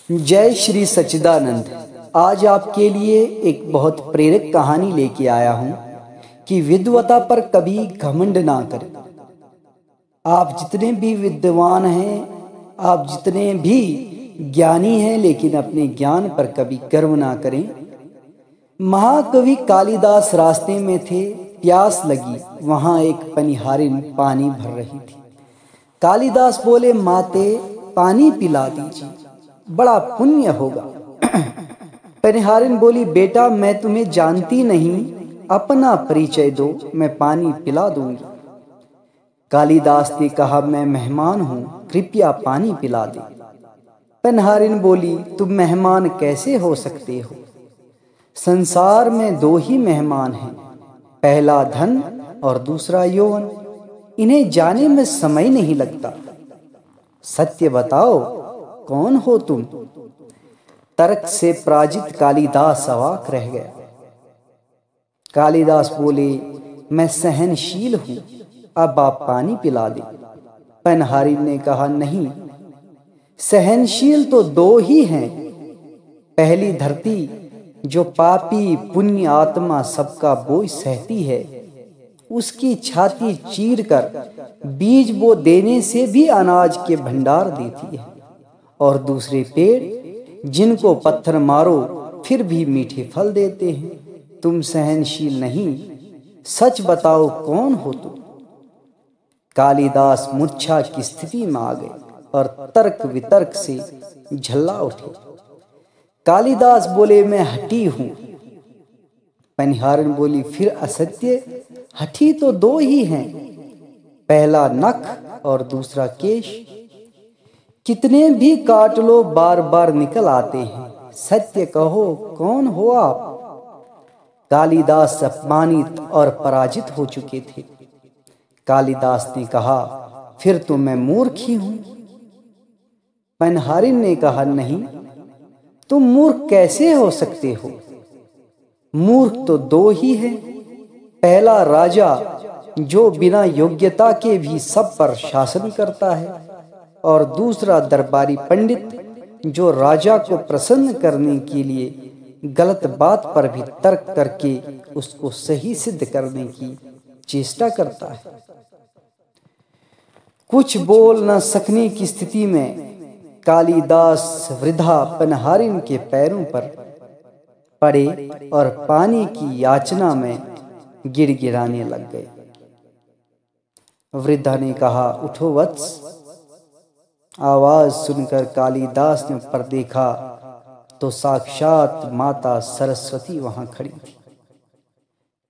जय श्री सच्चिदानंद। आज आपके लिए एक बहुत प्रेरक कहानी लेके आया हूं कि विद्वता पर कभी घमंड ना करें। आप जितने भी विद्वान हैं, आप जितने भी ज्ञानी हैं, लेकिन अपने ज्ञान पर कभी गर्व ना करें। महाकवि कालिदास रास्ते में थे, प्यास लगी, वहां एक पनिहारिन पानी भर रही थी। कालिदास बोले, माते पानी पिला दीजिए, बड़ा पुण्य होगा। पनिहारिन बोली, बेटा मैं तुम्हें जानती नहीं, अपना परिचय दो, मैं पानी पिला दूंगी। कालिदास ने कहा, मैं मेहमान हूं, कृपया पानी पिला दे। पनिहारिन बोली, तुम मेहमान कैसे हो सकते हो? संसार में दो ही मेहमान हैं, पहला धन और दूसरा यौवन। इन्हें जाने में समय नहीं लगता। सत्य बताओ, कौन हो तुम? तर्क से पराजित कालिदास अवाक रह गया। कालिदास बोले, मैं सहनशील हूं, अब आप पानी पिला दे। पनिहारिन ने कहा, नहीं, सहनशील तो दो ही हैं। पहली धरती जो पापी पुण्य आत्मा सबका बोझ सहती है, उसकी छाती चीर कर बीज बो देने से भी अनाज के भंडार देती है। और दूसरे पेड़ जिनको पत्थर मारो फिर भी मीठे फल देते हैं। तुम सहनशील नहीं, सच बताओ, कौन हो तुम? कालिदास मूर्छा की स्थिति में आ गए और तर्क वितर्क से झल्ला उठे। कालिदास बोले, मैं हठी हूं। पनिहारिन बोली, फिर असत्य? हठी तो दो ही हैं, पहला नख और दूसरा केश। कितने भी काट लो बार बार निकल आते हैं। सत्य कहो, कौन हो आप? कालिदास अपमानित और पराजित हो चुके थे। कालिदास ने कहा, फिर तो मैं मूर्ख ही हूं। पनिहारिन ने कहा, नहीं, तुम मूर्ख कैसे हो सकते हो? मूर्ख तो दो ही हैं, पहला राजा जो बिना योग्यता के भी सब पर शासन करता है, और दूसरा दरबारी पंडित जो राजा को प्रसन्न करने के लिए गलत बात पर भी तर्क करके उसको सही सिद्ध करने की चेष्टा करता है। कुछ बोल न सकने की स्थिति में कालिदास वृद्धा पनिहारिन के पैरों पर पड़े और पानी की याचना में गिड़गिड़ाने लग गए। वृद्धा ने कहा, उठो वत्स। आवाज सुनकर कालिदास ने ऊपर देखा तो साक्षात माता सरस्वती वहां खड़ी थी।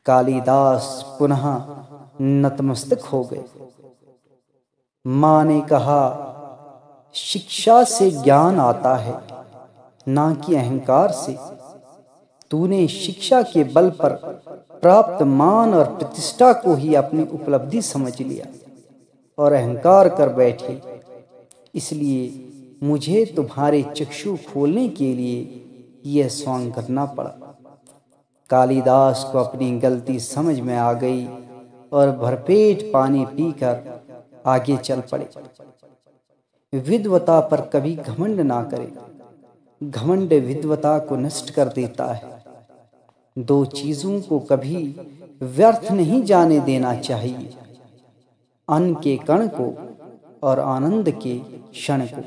कालिदास पुनः नतमस्तक हो गए। मां ने कहा, शिक्षा से ज्ञान आता है, ना कि अहंकार से। तूने शिक्षा के बल पर प्राप्त मान और प्रतिष्ठा को ही अपनी उपलब्धि समझ लिया और अहंकार कर बैठे। इसलिए मुझे तुम्हारे चक्षु खोलने के लिए यह स्वांग करना पड़ा। कालिदास को अपनी गलती समझ में आ गई और भरपेट पानी पीकर आगे चल पड़े। विद्वता पर कभी घमंड ना करें। घमंड विद्वता को नष्ट कर देता है। दो चीजों को कभी व्यर्थ नहीं जाने देना चाहिए, अन्न के कण को और आनंद के क्षण को।